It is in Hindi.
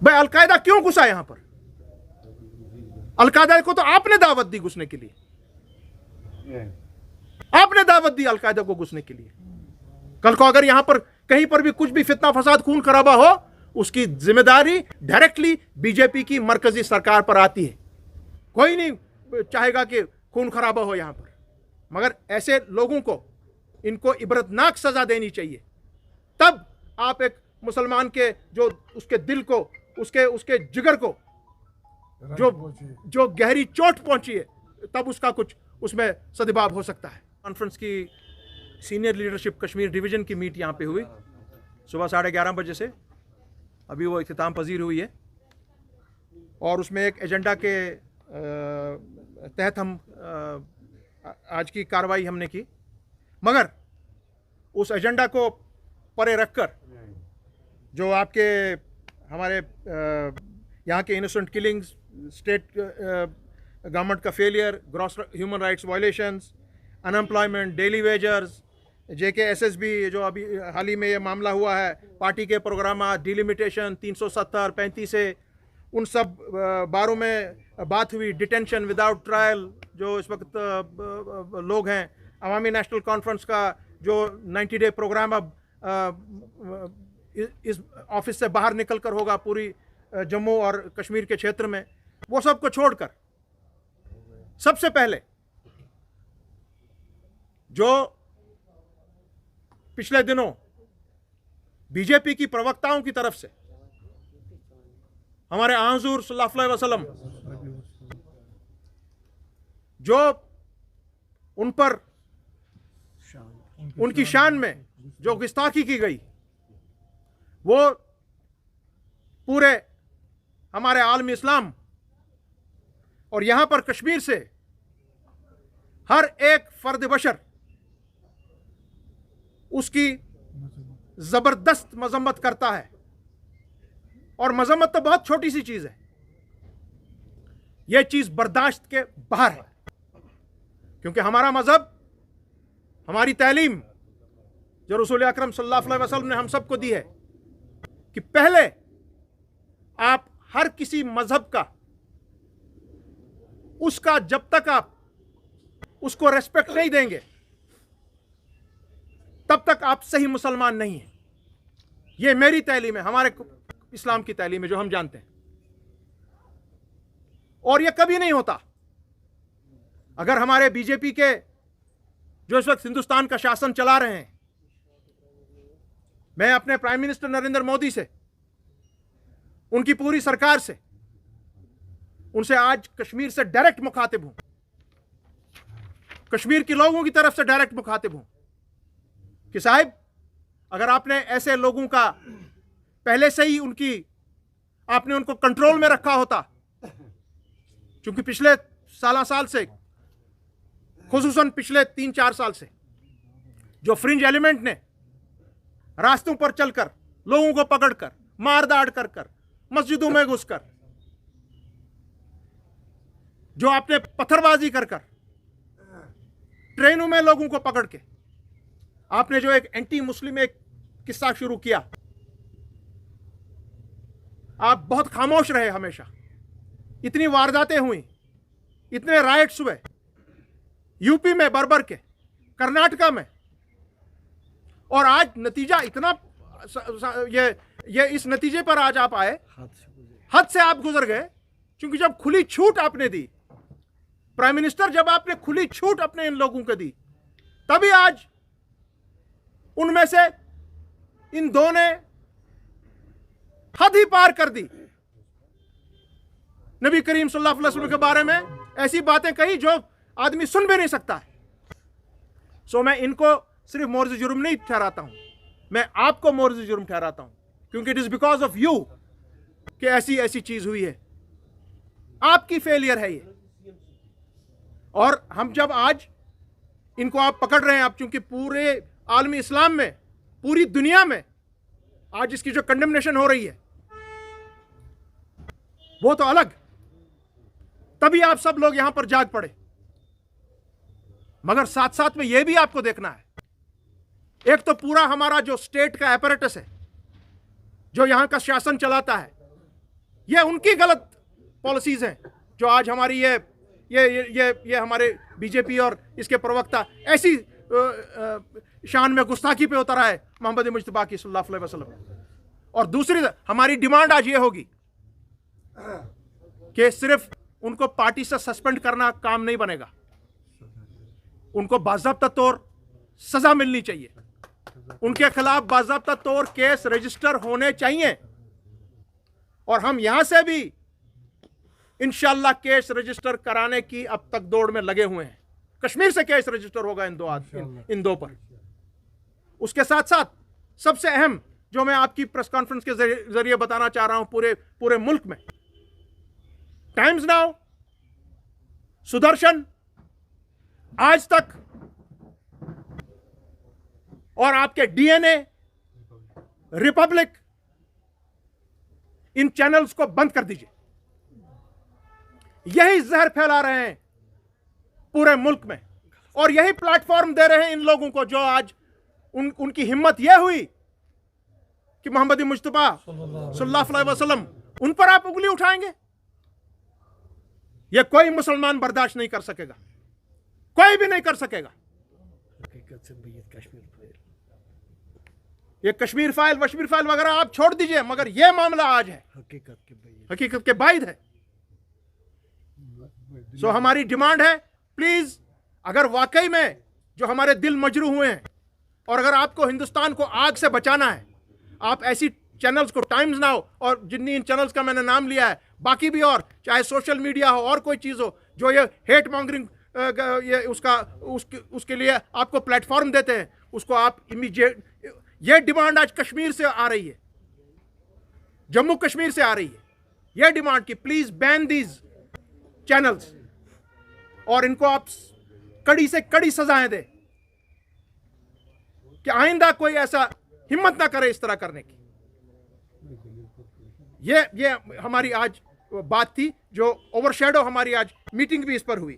भाई अलकायदा क्यों घुसा यहां पर? अलकायदा को तो आपने दावत दी घुसने के लिए, आपने दावत दी अलकायदा को घुसने के लिए। कल को अगर यहां पर कहीं पर भी कुछ भी फितना फसाद खून खराबा हो, उसकी जिम्मेदारी डायरेक्टली बीजेपी की मरकजी सरकार पर आती है। कोई नहीं चाहेगा कि खून खराबा हो यहां पर, मगर ऐसे लोगों को इनको इबरतनाक सजा देनी चाहिए। तब आप एक मुसलमान के जो उसके दिल को, उसके जिगर को जो गहरी चोट पहुंची है, तब उसका कुछ उसमें सद्भाव हो सकता है। कॉन्फ्रेंस की सीनियर लीडरशिप कश्मीर डिवीजन की मीट यहाँ पे हुई सुबह 11:30 बजे से, अभी वो इख्तिताम पजीर हुई है। और उसमें एक एजेंडा के तहत हम आज की कार्रवाई हमने की, मगर उस एजेंडा को परे रखकर जो आपके हमारे यहाँ के इनोसेंट किलिंग्स, स्टेट गवर्नमेंट का failure, gross human rights violations, unemployment, daily wagers, JKSSB जो अभी हाल ही में ये मामला हुआ है, पार्टी के प्रोग्राम डिलिमिटेशन 370, 35 से, उन सब बारों में बात हुई। डिटेंशन विदाउट ट्रायल जो इस वक्त लोग हैं, अवामी नेशनल कॉन्फ्रेंस का जो 90 डे प्रोग्राम अब इस ऑफिस से बाहर निकल कर होगा पूरी जम्मू और कश्मीर के क्षेत्र में, वो सब को छोड़कर सबसे पहले जो पिछले दिनों बीजेपी की प्रवक्ताओं की तरफ से हमारे हुजूर सल्लल्लाहु अलैहि वसल्लम जो उन पर उनकी शान में जो गुस्ताखी की गई, वो पूरे हमारे आलमी इस्लाम और यहां पर कश्मीर से हर एक फर्द बशर उसकी जबरदस्त मजम्मत करता है। और मजम्मत तो बहुत छोटी सी चीज है, यह चीज बर्दाश्त के बाहर है, क्योंकि हमारा मजहब, हमारी तालीम जो रसूल अकरम सल्लल्लाहु अलैहि वसल्लम ने हम सबको दी है कि पहले आप हर किसी मजहब का, उसका जब तक आप उसको रेस्पेक्ट नहीं देंगे तब तक आप सही मुसलमान नहीं हैं। यह मेरी तालीम है, हमारे इस्लाम की तालीम है जो हम जानते हैं। और यह कभी नहीं होता अगर हमारे बीजेपी के जो इस वक्त हिंदुस्तान का शासन चला रहे हैं, मैं अपने प्राइम मिनिस्टर नरेंद्र मोदी से, उनकी पूरी सरकार से, उनसे आज कश्मीर से डायरेक्ट मुखातिब हूं, कश्मीर के लोगों की तरफ से डायरेक्ट मुखातिब हूं कि साहिब, अगर आपने ऐसे लोगों का पहले से ही आपने उनको कंट्रोल में रखा होता, क्योंकि पिछले साल से, खुसूसन पिछले 3-4 साल से जो फ्रिंज एलिमेंट ने रास्तों पर चलकर लोगों को पकड़कर मार दाड़ कर मस्जिदों में घुसकर, जो आपने पत्थरबाजी कर ट्रेनों में लोगों को पकड़ के आपने जो एक एंटी मुस्लिम एक किस्सा शुरू किया, आप बहुत खामोश रहे हमेशा। इतनी वारदातें हुई, इतने राइट्स हुए यूपी में बर्बर के, कर्नाटका में, और आज नतीजा इतना ये इस नतीजे पर आज आप आए, हद से आप गुजर गए, क्योंकि जब खुली छूट आपने दी, प्राइम मिनिस्टर जब आपने खुली छूट अपने इन लोगों को दी, तभी आज उनमें से इन दो ने हद ही पार कर दी। नबी करीम सल्लल्लाहु अलैहि वसल्लम के बारे में ऐसी बातें कही जो आदमी सुन भी नहीं सकता है। सो मैं इनको सिर्फ मोर्ज़ जुर्म नहीं ठहराता हूं, मैं आपको मोर्ज़ जुर्म ठहराता हूं, क्योंकि it is because of you कि ऐसी चीज हुई है, आपकी फेलियर है ये। और हम जब आज इनको आप पकड़ रहे हैं, आप चूंकि पूरे आलमी इस्लाम में, पूरी दुनिया में आज इसकी जो कंडेमनेशन हो रही है वो तो अलग, तभी आप सब लोग यहां पर जाग पड़े। मगर साथ साथ में यह भी आपको देखना है, एक तो पूरा हमारा जो स्टेट का एपरेटस है, जो यहां का शासन चलाता है, ये उनकी गलत पॉलिसीज हैं जो आज हमारी ये हमारे बीजेपी और इसके प्रवक्ता ऐसी शान में गुस्ताखी पे उतरा है मोहम्मद मुज्तबा की सल्लल्लाहु अलैहि वसल्लम। और दूसरी हमारी डिमांड आज ये होगी कि सिर्फ उनको पार्टी से सस्पेंड करना काम नहीं बनेगा, उनको बाज़ाब्ता तौर सजा मिलनी चाहिए, उनके खिलाफ बाज़ाब्ता तौर केस रजिस्टर होने चाहिए। और हम यहां से भी इंशाल्लाह केस रजिस्टर कराने की अब तक दौड़ में लगे हुए हैं। कश्मीर से केस रजिस्टर होगा इन दो पर। उसके साथ साथ सबसे अहम जो मैं आपकी प्रेस कॉन्फ्रेंस के जरिए बताना चाह रहा हूं पूरे मुल्क में, टाइम्स नाउ, सुदर्शन, आज तक और आपके डीएनए, रिपब्लिक, इन चैनल्स को बंद कर दीजिए। यही जहर फैला रहे हैं पूरे मुल्क में और यही प्लेटफॉर्म दे रहे हैं इन लोगों को जो आज उनकी हिम्मत यह हुई कि मोहम्मद मुज्तबा सल्लल्लाहु अलैहि वसल्लम उन पर आप उंगली उठाएंगे। यह कोई मुसलमान बर्दाश्त नहीं कर सकेगा, कोई भी नहीं कर सकेगा। ये कश्मीर फाइल वश्मीर फाइल वगैरह आप छोड़ दीजिए, मगर यह मामला आज है हकीकत के बाइद है। सो हमारी डिमांड है, प्लीज अगर वाकई में जो हमारे दिल मजरू हुए हैं और अगर आपको हिंदुस्तान को आग से बचाना है, आप ऐसी चैनल्स को, टाइम्स नाउ और जितनी इन चैनल्स का मैंने नाम लिया है, बाकी भी और चाहे सोशल मीडिया हो और कोई चीज़ हो जो ये हेट मॉन्गरिंग ये उसके लिए आपको प्लेटफॉर्म देते हैं, उसको आप इमीडिएट, ये डिमांड आज कश्मीर से आ रही है, जम्मू कश्मीर से आ रही है, यह डिमांड कि प्लीज बैन दीज चैनल्स और इनको आप कड़ी से कड़ी सजाएं दें कि आइंदा कोई ऐसा हिम्मत ना करे इस तरह करने की। ये हमारी आज बात थी जो ओवरशैडो, हमारी आज मीटिंग भी इस पर हुई।